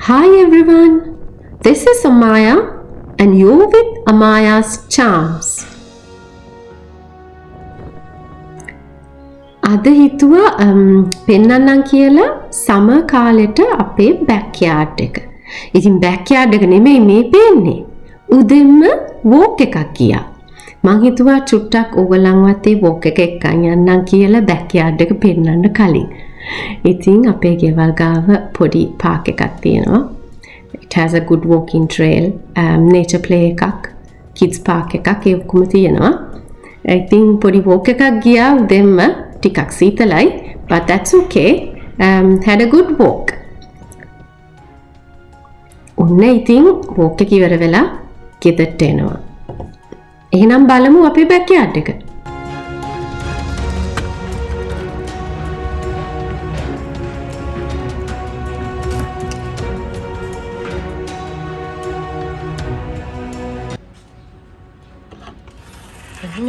Hi everyone, this is Amaya and you're with Amaya's Charms. අද හිතුවා පෙන්නන්නම් කියලා summer කාලෙට අපේ බෑක්යාඩ් එක. ඉතින් බෑක්යාඩ් එක නෙමෙයි මේ පේන්නේ. උදෙන්ම වෝක් එකක් ගියා. මං හිතුවා චුට්ටක් ඕගලන්වත් ඒ වෝක් එක එක්කන් යන්නම් කියලා බෑක්යාඩ් එක පෙන්නන්න කලින්. ඉතින් අපේ ගෙවල් ගාව පොඩි පාක් එකක් තියෙනවා. It has a good walking trail, nature play එකක්, kids park එකක් ඒ ඔක්කොම තියෙනවා. ඉතින් පොඩි walk එකක් ගියා උදෙන්ම ටිකක් සීතලයි, but that's okay. Had a good walk. ඔන්න ඉතින් walk එක ඉවර වෙලා ගෙදරට එනවා. එහෙනම් බලමු අපේ බෑක්යාඩ් එක.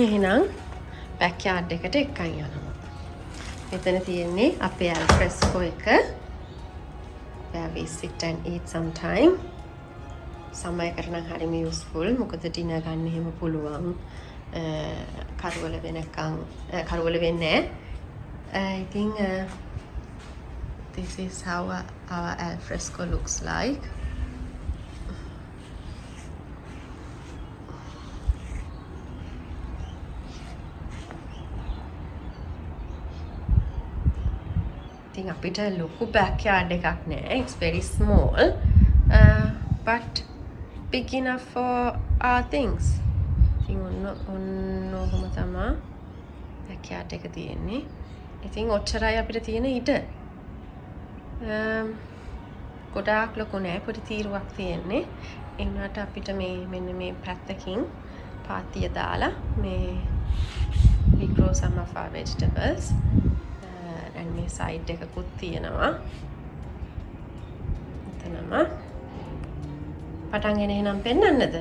එහෙනම් බෑක්යාඩ් එකට එක්කන් යනවා. මෙතන තියෙන්නේ අපේ ඇල්ෆ්‍රෙස්කෝ එක. Where we sit and eat sometime. සමය කරන හරිම useful. මොකද ඩිනර් ගන්න එහෙම පුළුවන්. කරවල වෙනකන් කරවල වෙන්නේ නැහැ. I think this is how our alfresco looks like. අපිට ලොකු බෑක්යාඩ් එකක් නෑ. It's very small, but big enough for our things. ඉතින් ඔන්නෝම තමයි බෑක්යාඩ් එක තියෙන්නේ. ඉතින් ඔච්චරයි අපිට තියෙන ඉඩ. ගොඩාක් ලොකු නෑ, පොඩි තීරුවක් තියෙන්නේ. ඒ වුණාට අපිට මෙන්න මේ පැත්තකින් පාතිය දාලා we grow some of our vegetables. and මේ සයිඩ් එකකුත් තියෙනවා. එතනම පටන් ගෙන එහෙනම් පෙන්නන්නද?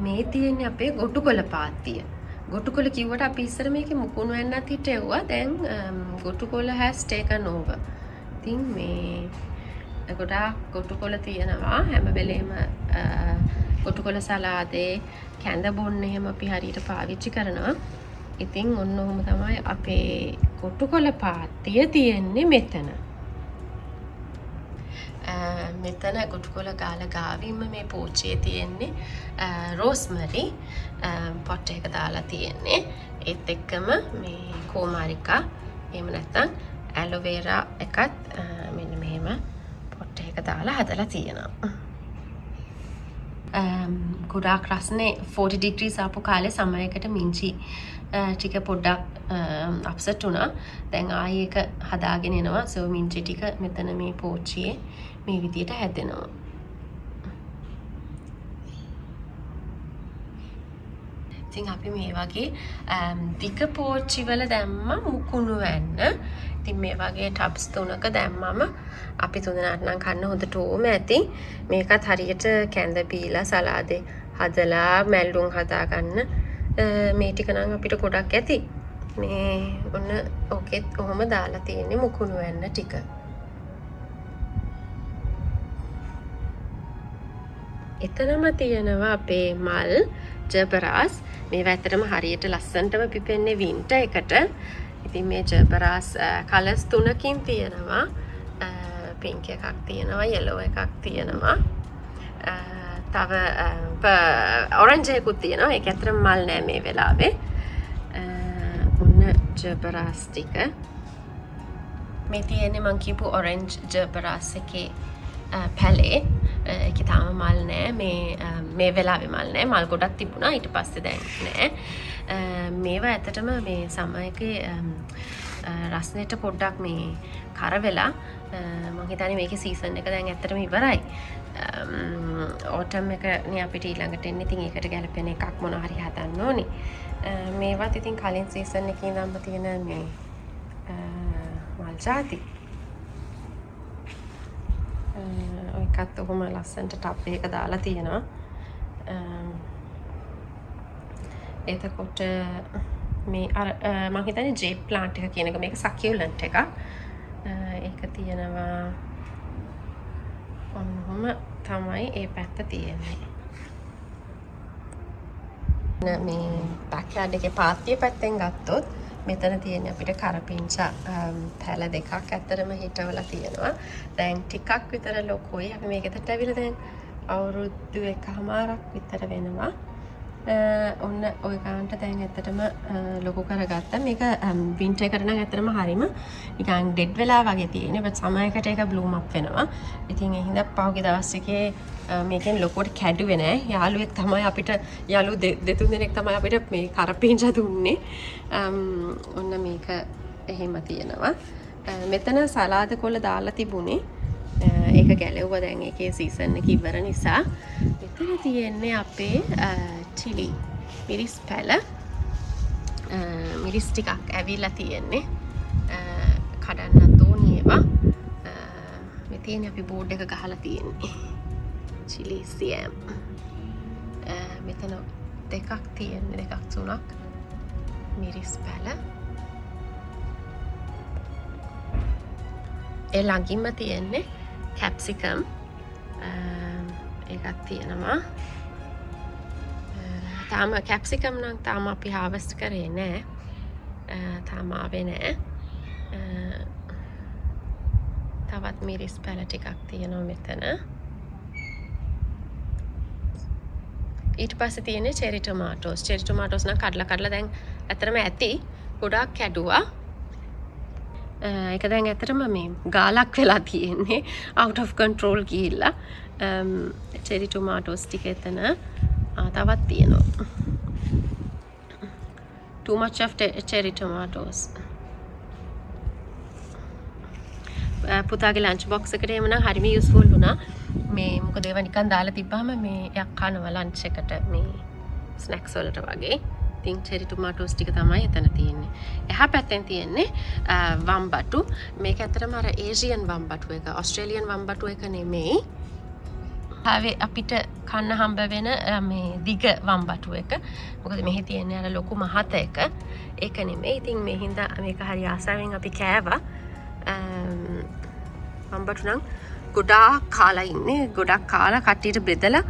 මේ තියෙන්නේ අපේ ගොටුකොළ පාත්තිය. ගොටුකොළ කිව්වට අපි ඉස්සර මේකේ මුකුණු වෙන්නත් හිටෙව්වා. දැන් ගොටුකොළ has taken over. ඉතින් මේ ගොඩාක් ගොටුකොළ තියෙනවා. හැම වෙලේම ගොටුකොළ සලාදේ කැඳ බොන්න එහෙම අපි හරියට පාවිච්චි කරනවා. ඉතින් ඔන්න ඔහොම තමයි අපේ ගොටුකොළ පාත්තිය තියෙන්නේ මෙතන. මෙතන ගොටුකොළ ගාල ගාවින්ම මේ පෝච්චියේ තියෙන්නේ රෝස්මරි පොට් එක දාලා තියෙන්නේ. ඒත් එක්කම මේ කෝමාරිකා එහෙම නැත්නම් ඇලෝවේරා එකත් මෙන්න මෙහෙම පොට් එක දාලා හදලා තියෙනවා. ගොඩාක් රස්නේ 40 degrees ආපු කාලේ සමයකට මිංචි ටික පොඩ්ඩක් අප්සෙට් වුණා. දැන් ආයේ එක හදාගෙන එනවා. සෝ මිංචි ටික මෙතන මේ පෝච්චියේ මේ විදියට හැදෙනවා. ඉතින් අපි මේ වගේ දිග පෝච්චි වල දැම්ම මුකුණු වෙන්න. ඉතින් මේ වගේ ටබ්ස් තුනක දැම්මම අපි තුනට නම් කන්න හොඳට ඕම ඇති. මේකත් හරියට කැඳ බීලා සලාදේ හදලා මැල්ලුම් හදාගන්න මේ ටික නම් අපිට ගොඩක් ඇති. මේ ඔන්න ඔකෙත් කොහොම දාලා තියෙන්නේ මුකුණු වෙන්න ටික. එතනම තියෙනවා අපේ මල් ජබරාස්. මේවා ඇත්තටම හරියට ලස්සනටම පිපෙන්නේ වින්ටර් එකට. ඉතින් මේ ජබරාස් කලර්ස් තුනකින් තියෙනවා. පින්ක් එකක් තියෙනවා, yellow එකක් තියෙනවා. තව ඔරන්ජ් එකකුත් තියෙනවා. ඒක ඇත්තටම මල් නෑ මේ වෙලාවේ. ඔන්න ජබරාස් ටික. මේ තියෙන්නේ මං කියපු ඔරන්ජ් ජබරාස් එකේ පැලේ. ඒක තාම මල් නෑ. මේ වෙලාවේ මල් නෑ. මල් ගොඩක් තිබුණා. ඊට පස්සේ දැන් නෑ. මේවා ඇත්තටම මේ සමයකේ රස්නෙට පොඩ්ඩක් මේ කර වෙලා මම හිතන්නේ මේකේ සීසන් එක දැන් ඇත්තටම ඉවරයි. ඕටම් එක නේ අපිට ඊළඟට එන්නේ. ඉතින් ඒකට ගැලපෙන එකක් මොනවා හරි හදන්න ඕනේ. මේවත් ඉතින් කලින් සීසන් එකේ ඉඳන්ම තියෙන මේ මල් ජාති. ඔයකත් ඔහොම ලස්සනට ටබ් එකක දාලා තියෙනවා. එතකොට මේ අර මම හිතන්නේ ජේප් ප්ලාන්ට් එක කියන එක මේක සකියුලන්ට් එකක්. ඒක තියෙනවා ඔන්නම තමයි ඒ පැත්ත තියෙන්නේ. මේ බෑක්යාඩ් එකේ පාත්තිය පැත්තෙන් ගත්තොත් මෙතන තියෙන අපිට කරපිංචා පැල දෙකක් ඇත්තරම හිටවලා තියෙනවා. දැන් ටිකක් විතර ලොකුයි. අපි මේකකට ඇවිල්ලා දැන් අවුරුදු 1කමාරක් විතර වෙනවා. ඔන්න ඔය ගානට දැන් ඇත්තටම ලොකු කරගත්තා. මේක වින්ටර් එකට නම් ඇත්තටම හරීම නිකන් ඩෙඩ් වෙලා වගේ තියෙන්නේ. බට් සමයකට ඒක බ්ලූම් අප් වෙනවා. ඉතින් ඒ හින්දා පහුගිය දවස් එකේ මේකෙන් ලොකුවට කැඩුවේ නෑ. යාළුවෙක් තමයි අපිට දෙතුන් දෙනෙක් තමයි අපිට මේ කරපිංචා දුන්නේ. ඔන්න මේක එහෙම තියෙනවා. මෙතන සලාද කොළ දාලා තිබුණේ. ඒක ගැලෙව්වා දැන් ඒකේ සීසන් එක ඉවර නිසා. මෙතන තියෙන්නේ අපේ චිලි මිරිස් පැල. මිරිස් ටිකක් ඇවිල්ලා තියෙන්නේ. කඩන්නත් ඕනේ ඒවා. මෙතන අපි බෝඩ් එක ගහලා තියෙන්නේ. chili siam. මෙතන දෙකක් තියෙන්නේ, දෙකක් තුනක් මිරිස් පැල. ඒ ළඟින්ම තියෙන්නේ capsicum. ඒකක් තියෙනවා. තාම capsicum නම් තාම අපි harvest කරේ නෑ. තාම ආවේ නෑ. තවත් මිරිස් පැල ටිකක් තියෙනවා මෙතන. ඊට පස්සේ තියෙන්නේ cherry tomatoes. cherry tomatoes නම් කඩලා දැන් ඇත්තටම ඇති. ගොඩාක් කැඩුවා. ඒක දැන් ඇත්තටම මේ ගාලක් වෙලා තියෙන්නේ. out of control ගිහිල්ලා. cherry tomatoes ටික එතන තවත් තියෙනවා. too much of cherry tomatoes. පුතාගේ ලන්ච් බොක්ස් එකට එහෙම නම් හරිම යූස්ෆුල් වුණා. මේ මොකද ඒවා නිකන් දාලා තිබ්බාම මේ යක් කනවා ලන්ච් එකට මේ ස්නැක්ස් වලට වගේ. ඉතින් cherry tomatoes ටික තමයි එතන තියෙන්නේ. එහා පැත්තෙන් තියෙන්නේ වම්බටු. මේක ඇත්තටම අර ඒසියන් වම්බටු එක. ඕස්ට්‍රේලියන් වම්බටු එක නෙමෙයි. අපිට කන්න හම්බ වෙන මේ දිග වම්බටු එක. මොකද මෙහි තියෙන්නේ අර ලොකු මහත එක. ඒක නෙමෙයි. ඉතින් මේ හින්දා මේක හරි ආසාවෙන් අපි කෑවා. වම්බටු නම් ගොඩාක් කාලා ඉන්නේ. ගොඩක් කාලා කට්ටියට බෙදලා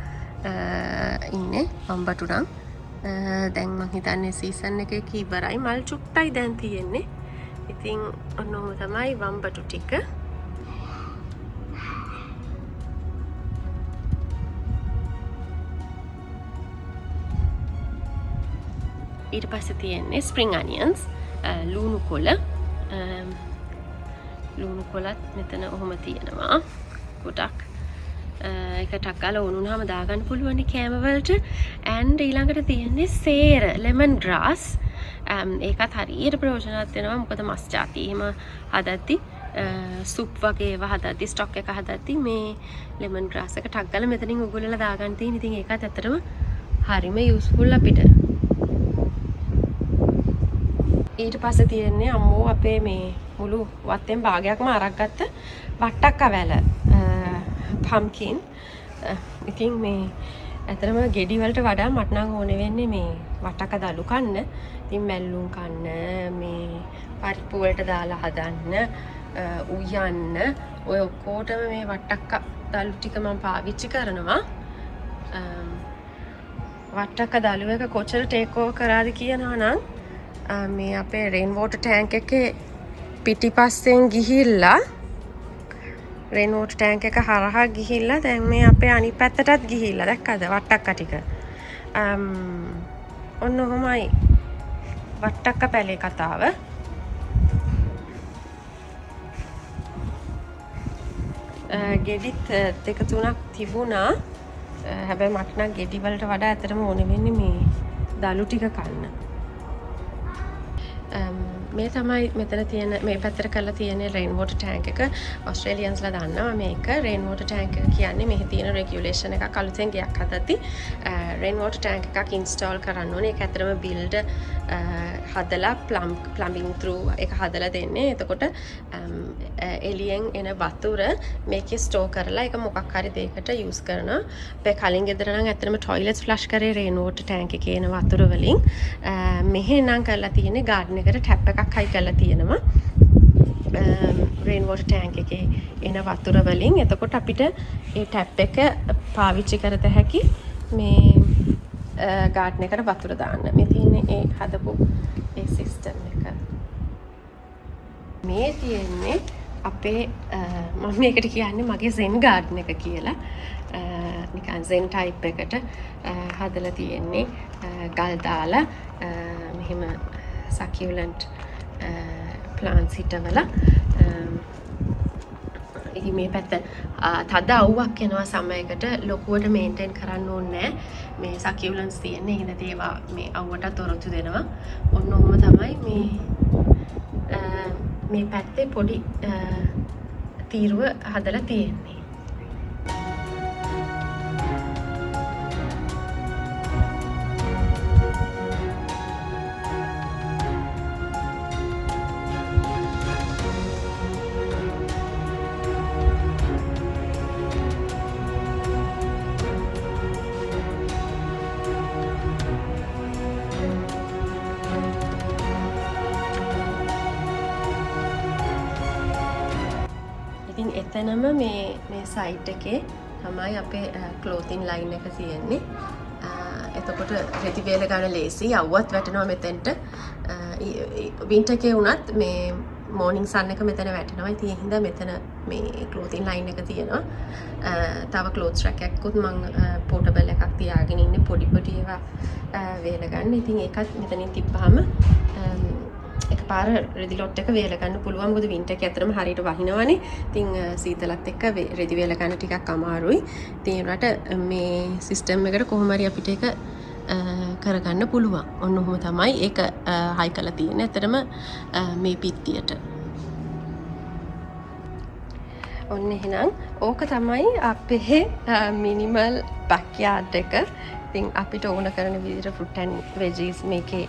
ඉන්නේ වම්බටු නම්. දැන් මං හිතන්නේ සීසන් එකේ ඉවරයි. මල් චුට්ටයි දැන් තියෙන්නේ. ඉතින් ඔන්නෝම තමයි වම්බටු ටික. ඊට පස්සේ තියෙන්නේ spring onions, ලුණු කොළ. ලුණු කොළත් මෙතන ඔහොම තියෙනවා. ගොඩක් එකටක් ගාලා වුණාම දාගන්න පුළුවන් කෑම වලට. and ඊළඟට තියෙන්නේ සේර lemon grass. ඒකත් හරියට ප්‍රයෝජනවත් වෙනවා. මොකද මස් ಜಾති එහෙම හදද්දි සුප් වගේ ඒවා හදද්දි ස්ටොක් එක හදද්දි මේ lemon grass එක ටක් ගාලා මෙතනින් උගුලලා දාගන්න තියෙන. ඉතින් ඒකත් ඇත්තටම හරිම යූස්ෆුල් අපිට. ඊට පස්සේ තියෙන්නේ අම්මෝ අපේ මේ මුළු වත්තෙන් භාගයක්ම අරක් ගත්ත වට්ටක්ක වැල pumpkin. ඉතින් මේ ඇත්තටම ගෙඩි වලට වඩා මට නම් ඕනේ වෙන්නේ මේ වට්ටක්ක දලු කන්න. ඉතින් මැල්ලුම් කන්න, මේ පරිප්පු වලට දාලා හදන්න, උයන්න, ඔය ඔක්කොටම මේ වට්ටක්ක දලු ටික මම පාවිච්චි කරනවා. වට්ටක්ක දලු එක කොච්චර ටේක් ඕවර් කරාද කියනවා නම් මේ අපේ රේන් වෝටර් ටැංක් එකේ පිටිපස්සෙන් ගිහිල්ලා රේන් වෝටර් ටැංක් එක හරහා ගිහිල්ලා දැන් මේ අපේ අනිත් පැත්තටත් ගිහිල්ලා දැක්කද වට්ටක්ක ටික. ඔන්න ඔහොමයි වට්ටක්ක පැලේ කතාව. ගෙඩිත් දෙක තුනක් තිබුණා. හැබැයි මට නම් ගෙඩි වලට වඩා ඇත්තටම ඕනේ වෙන්නේ මේ දලු ටික කන්න. මේ තමයි මෙතන තියෙන මේ පැත්තට කරලා තියෙන රේන් වෝටර් ටැංක් එක. ඔස්ට්‍රේලියන්ස්ලා දන්නවා මේක රේන් වෝටර් ටැංක් එක කියන්නේ මෙහි තියෙන රෙගියුලේෂන් එකක්. අලුතෙන් ගයක් හදද්දි රේන් වෝටර් ටැංක් එකක් ඉන්ස්ටෝල් කරන්න ඕනේ. ඒක ඇත්තටම බිල්ඩ් හදලා ප්ලම්බින් ත්‍රූ එක හදලා දෙන්නේ. එතකොට එළියෙන් එන වතුර මේකේ ස්ටෝර් කරලා ඒක මොකක් හරි දෙයකට යූස් කරනවා. අපේ කලින් ගෙදර නම් ඇත්තටම ටොයිලට්ස් ෆ්ලෂ් කරේ රේන් වෝටර් ටැංක් එකේ එන වතුර වලින්. මෙහෙ නම් කරලා තියෙන්නේ ගාඩන් එකට ටැප් එකක් හයි කරලා තියෙනවා. රේන් වෝටර් ටැංක් එකේ එන වතුර වලින්. එතකොට අපිට ඒ ටැප් එක පාවිච්චි කරත හැකි මේ ගාඩන් එකට වතුර දාන්න. මේ තියෙන්නේ ඒ හදපු ඒ සිස්ටම් එක. මේ තියෙන්නේ අපේ මම මේකට කියන්නේ මගේ සෙන් ගාඩන් එක කියලා. නිකන් සෙන් ටයිප් එකට හදලා තියෙන්නේ ගල් දාලා මෙහෙම සකියුලන්ට් ප්ලාන්ට්ස් හිටවලා ඉතින් මේ පැත්ත තද අවුවක් එනවා සමයකට ලොකුවට මේන්ටේන් කරන්න ඕනේ නැහැ මේ සකියුලන්ට්ස් තියෙන්නේ හින්දා ඒවා මේ අවුවට තොරතුරු දෙනවා ඔන්න ඔහොම තමයි මේ පැත්තේ පොඩි තීරුව හදලා තියෙන්නේ. ඉතින් එතනම මේ සයිට් එකේ තමයි අපේ ක්ලෝතින් ලයින් එක තියෙන්නේ. එතකොට රෙදි වේල ගන්න ලේසි යවුවත් වැටෙනවා මෙතෙන්ට. වින්ටර් එකේ වුණත් මේ මෝර්නින් සන් එක මෙතන වැටෙනවා. ඉතින් ඒ හින්දා මෙතන මේ ක්ලෝතින් ලයින් එක තියෙනවා. තව ක්ලෝත්ස් රැක් එකකුත් මම පෝටබල් එකක් තියාගෙන ඉන්නේ පොඩි පොඩි ඒවා වේල ගන්න. ඉතින් ඒකත් මෙතනින් තිබ්බහම එකපාර රෙදි ලොට් එක වේල ගන්න පුළුවන්. මොකද වින්ටර් එකේ ඇත්තටම හරියට වහිනවනේ. ඉතින් සීතලත් එක්ක රෙදි වේල ගන්න ටිකක් අමාරුයි. ඉතින් ඒකට මේ සිස්ටම් එකට කොහොම හරි අපිට ඒක කරගන්න පුළුවන්. ඔන්න ඔහොම තමයි ඒක හයි කරලා තියෙන්නේ. ඇත්තටම මේ පිටියට. ඔන්න එහෙනම් ඕක තමයි අපේ මිනිමල් බැක්යාඩ් එක. ඉතින් අපිට ඕන කරන විදිහට ෆෘට් ඇන්ඩ් වෙජිස් මේකේ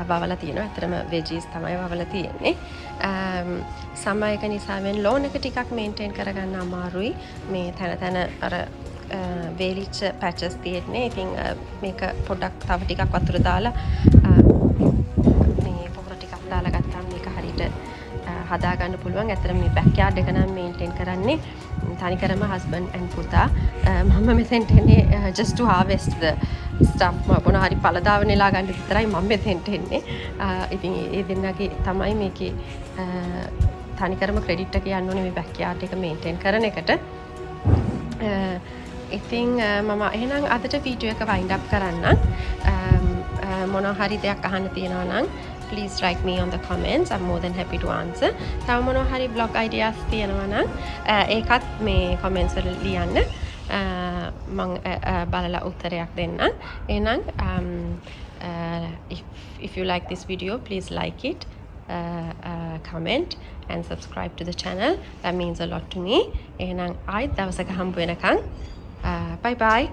වවලා තියෙනවා. ඇත්තටම වෙජිස් තමයි වවලා තියෙන්නේ. සමය එක නිසාවෙන් ලෝන් එක ටිකක් මේන්ටේන් කරගන්න අමාරුයි. මේ තැන අර වේලිච්ච පැචස් තියෙන්නේ. ඉතින් මේක පොඩ්ඩක් තව ටිකක් වතුර දාලා මේ පොහොර ටිකක් දාලා ගත්තාම මේක හරියට හදා ගන්න පුළුවන්. ඇත්තටම මේ බැක්යාඩ් එක නම් මේන්ටේන් කරන්නේ තනිකරම හස්බන්ඩ් ඇන්ඩ් පුතා. මම මෙතෙන්ට එන්නේ just to harvest the stuff. මොන හරි පළදාව නෙලා ගන්න විතරයි මම මෙතෙන්ට එන්නේ. ඉතින් ඒ දෙන්නගේ තමයි මේකේ තනිකරම ක්‍රෙඩිට් එක යන්න ඕනේ මේ බැක්යාඩ් එක මේන්ටේන් කරන එකට. ඉතින් මම එහෙනම් අදට වීඩියෝ එක වයින්ඩ් අප් කරන්න. මොන හරි දෙයක් අහන්න තියෙනවා නම් please write me on the comments. I'm more than happy to answer. තව මොන හරි blog ideas තියෙනවා නම් ඒකත් මේ comments වල ලියන්න. මම බලලා උත්තරයක් දෙන්න. එහෙනම් if you like this video, please like it, comment and subscribe to the channel. That means a lot to me. එහෙනම් ආයෙත් දවසක හම්බ වෙනකන් bye bye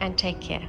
and take care.